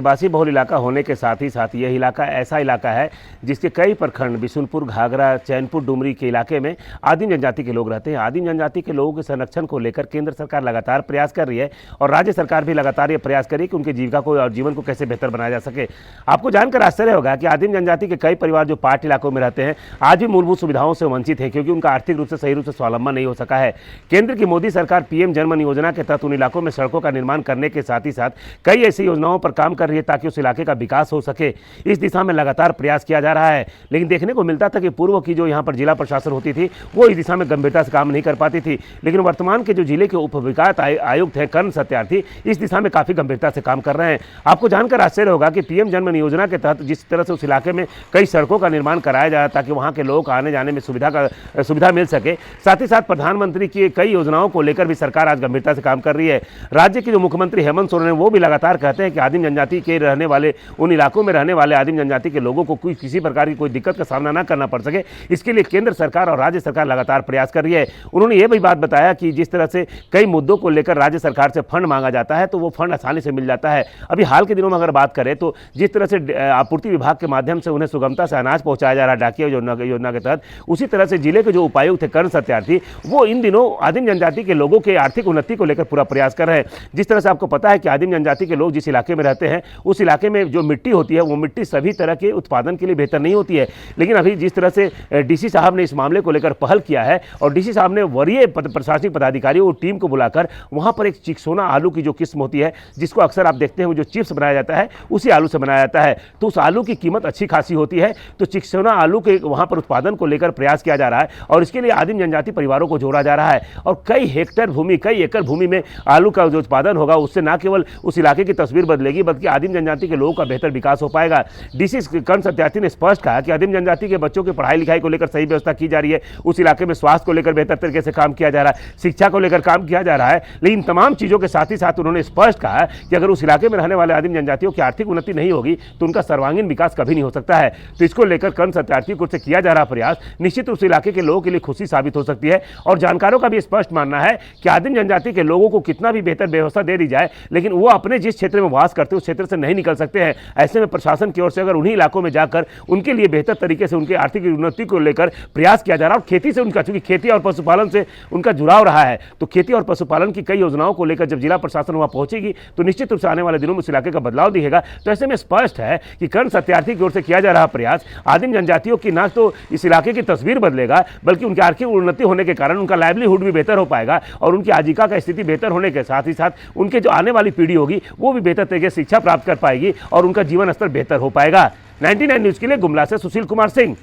आदिवासी बहुल इलाका होने के साथ ही साथ यह इलाका ऐसा इलाका है जिसके कई प्रखंड बिशुनपुर, घाघरा, चैनपुर, डुमरी के इलाके में आदिम जनजाति के लोग रहते हैं। आदिम जनजाति के लोगों के संरक्षण को लेकर केंद्र सरकार लगातार प्रयास कर रही है और राज्य सरकार भी लगातार ये प्रयास कर रही है कि उनकी जीविका को और जीवन को कैसे बेहतर बनाया जा सके। आपको जानकर आश्चर्य होगा कि आदिम जनजाति के कई परिवार जो पाट इलाकों में रहते हैं आज भी मूलभूत सुविधाओं से वंचित है, क्योंकि उनका आर्थिक रूप से सही रूप से स्वावलंबन नहीं हो सका है। केंद्र की मोदी सरकार पीएम जनमन योजना के तहत उन इलाकों में सड़कों का निर्माण करने के साथ ही साथ कई ऐसी योजनाओं पर काम कर रही है ताकि उस इलाके का विकास हो सके। इस दिशा में लगातार प्रयास किया जा रहा है, लेकिन देखने को मिलता था कि पूर्व की जो यहाँ पर जिला प्रशासन होती थी वो इस दिशा में गंभीरता से काम नहीं कर पाती थी, लेकिन वर्तमान के जो जिले के उप विकास आयुक्त हैं कर्ण सत्यार्थी इस दिशा में काफी गंभीरता से काम कर रहे हैं। आपको जानकर आश्चर्य होगा कि पीएम जनमन योजना के तहत जिस तरह से उस इलाके में कई सड़कों का निर्माण कराया जाए ताकि वहाँ के लोगों को आने जाने में सुविधा मिल सके, साथ ही साथ प्रधानमंत्री की कई योजनाओं को लेकर भी सरकार आज गंभीरता से काम कर रही है। राज्य के जो मुख्यमंत्री हेमंत सोरेन वो भी लगातार कहते हैं कि आदिम जनजाति के रहने वाले उन इलाकों में रहने वाले आदिम जनजाति के लोगों को किसी प्रकार की कोई दिक्कत का सामना न करना पड़ सके, इसके लिए केंद्र सरकार और राज्य सरकार लगातार प्रयास कर रही है। उन्होंने ये भी बात बताया कि जिस तरह से कई मुद्दों को लेकर राज्य सरकार से फंड मांगा जाता है तो वो फंड आसानी से मिल जाता है। अभी हाल के दिनों में अगर बात करें तो जिस तरह से आपूर्ति विभाग के माध्यम से उन्हें सुगमता से अनाज पहुंचाया जा रहा है डाकिया योजना के तहत, उसी तरह से जिले के जो उपायुक्त थे कर्ण सत्यार्थी वो इन दिनों आदिम जनजाति के लोगों के आर्थिक उन्नति को लेकर पूरा प्रयास कर रहे हैं। जिस तरह से आपको पता है कि आदिम जनजाति के लोग जिस इलाके में रहते हैं उस इलाके में जो मिट्टी होती है वो मिट्टी सभी तरह के उत्पादन के लिए बेहतर नहीं होती है, लेकिन अभी जिस तरह से डीसी साहब ने इस मामले को लेकर पहल किया है और डीसी साहब ने वरीय प्रशासनिक पदाधिकारियों और टीम को बुलाकर वहां पर एक चिकसोना आलू की जो किस्म होती है जिसको अक्सर आप देखते हैं जो चिप्स बनाया जाता है उसी आलू से बनाया जाता है, तो उस आलू की कीमत अच्छी खासी होती है। तो चिकसोना आलू के वहां पर उत्पादन को लेकर प्रयास किया जा रहा है और इसके लिए आदिम जनजाति परिवारों को जोड़ा जा रहा है और कई हेक्टेयर भूमि, कई एकड़ भूमि में आलू का जो उत्पादन होगा उससे न केवल उस इलाके की तस्वीर बदलेगी बल्कि आदिम जनजाति के लोगों का बेहतर विकास हो पाएगा। डीसी कर्ण सत्यार्थी ने स्पष्ट कहा कि आदिम जनजाति के बच्चों की पढ़ाई लिखाई को लेकर सही व्यवस्था की जा रही है, उस इलाके में स्वास्थ्य को लेकर बेहतर तरीके से काम किया जा रहा है, शिक्षा को लेकर काम किया जा रहा है, लेकिन तमाम चीजों के साथ ही साथ उन्होंने स्पष्ट कहा कि अगर उस इलाके में रहने वाले आदिम जनजातियों की आर्थिक उन्नति नहीं होगी तो उनका सर्वांगीण विकास कभी नहीं हो सकता है। तो इसको लेकर कर्ण सत्यार्थी को किया जा रहा प्रयास निश्चित उस इलाके के लोगों के लिए खुशी साबित हो सकती है और जानकारों का भी स्पष्ट मानना है कि आदिम जनजाति के लोगों को कितना भी बेहतर व्यवस्था दे दी जाए लेकिन वो अपने जिस क्षेत्र में वास करते हैं उस क्षेत्र से नहीं निकल सकते हैं। ऐसे में प्रशासन की ओर से अगर उन्हीं इलाकों में जाकर उनके लिए बेहतर तरीके से उनके आर्थिक उन्नति को लेकर प्रयास किया जा रहा है और खेती से उनका, चूंकि खेती और पशुपालन से उनका जुड़ाव रहा है, तो खेती और पशुपालन की कई योजनाओं को लेकर जब जिला प्रशासन वहां पहुंचेगी तो निश्चित रूप से आने वाले दिनों में उस इलाके का बदलाव दिखेगा। तो ऐसे में स्पष्ट है कि कर्ण सत्यार्थी की ओर से किया जा रहा प्रयास आदिम जनजातियों की न तो इस इलाके की तस्वीर बदलेगा बल्कि उनकी आर्थिक उन्नति होने के कारण उनका लाइवलीहुड भी बेहतर हो पाएगा और उनकी आजीविका का स्थिति बेहतर होने के साथ ही साथ उनके जो आने वाली पीढ़ी होगी वो भी बेहतर तरीके से शिक्षा प्राप्त कर पाएगी और उनका जीवन स्तर बेहतर हो पाएगा। 99 न्यूज के लिए गुमला से सुशील कुमार सिंह।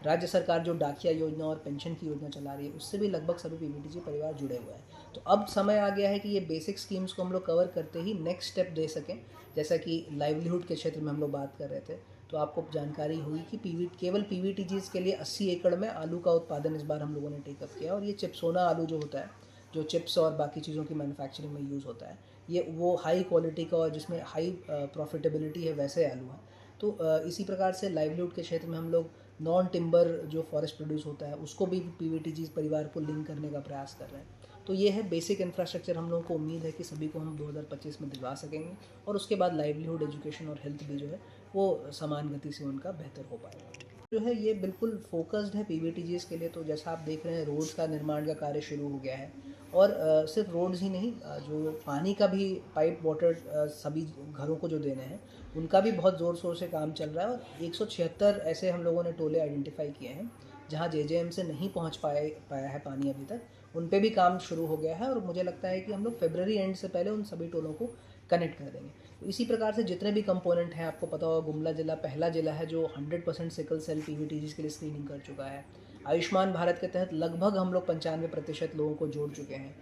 राज्य सरकार जो डाकिया योजना और पेंशन की योजना चला रही है उससे भी लगभग सभी पीवीटीजी परिवार जुड़े हुए हैं। तो अब समय आ गया है कि ये बेसिक स्कीम्स को हम लोग कवर करते ही नेक्स्ट स्टेप दे सकें, जैसा कि लाइवलीहुड के क्षेत्र में हम लोग बात कर रहे थे। तो आपको जानकारी हुई कि केवल पीवीटीजीज के लिए 80 एकड़ में आलू का उत्पादन इस बार हम लोगों ने टेकअप किया और ये चिप्सोना आलू जो होता है, जो चिप्स और बाकी चीज़ों की मैन्युफैक्चरिंग में यूज़ होता है, ये वो हाई क्वालिटी का और जिसमें हाई प्रॉफिटेबिलिटी है वैसे आलू है। तो इसी प्रकार से लाइवलीहुड के क्षेत्र में हम लोग नॉन टिम्बर जो फॉरेस्ट प्रोड्यूस होता है उसको भी पीवीटीजी परिवार को लिंक करने का प्रयास कर रहे हैं। तो ये है बेसिक इंफ्रास्ट्रक्चर, हम लोगों को उम्मीद है कि सभी को हम 2025 में दिलवा सकेंगे और उसके बाद लाइवलीहुड, एजुकेशन और हेल्थ भी जो है वो समान गति से उनका बेहतर हो पाएगा। जो है ये बिल्कुल फोकस्ड है पीवीटीजीज के लिए। तो जैसा आप देख रहे हैं रोड्स का निर्माण का कार्य शुरू हो गया है और सिर्फ रोड्स ही नहीं, जो पानी का भी पाइप वाटर सभी घरों को जो देने हैं उनका भी बहुत ज़ोर शोर से काम चल रहा है और 176 ऐसे हम लोगों ने टोले आइडेंटिफाई किए हैं जहां जेजेएम से नहीं पहुंच पाया है पानी अभी तक, उन पे भी काम शुरू हो गया है और मुझे लगता है कि हम लोग फरवरी एंड से पहले उन सभी टोलों को कनेक्ट कर देंगे। तो इसी प्रकार से जितने भी कंपोनेंट हैं, आपको पता होगा गुमला जिला पहला जिला है जो 100% सिकल सेल पीवीटीजीज के लिए स्क्रीनिंग कर चुका है। आयुष्मान भारत के तहत लगभग हम लोग 95% लोगों को जोड़ चुके हैं।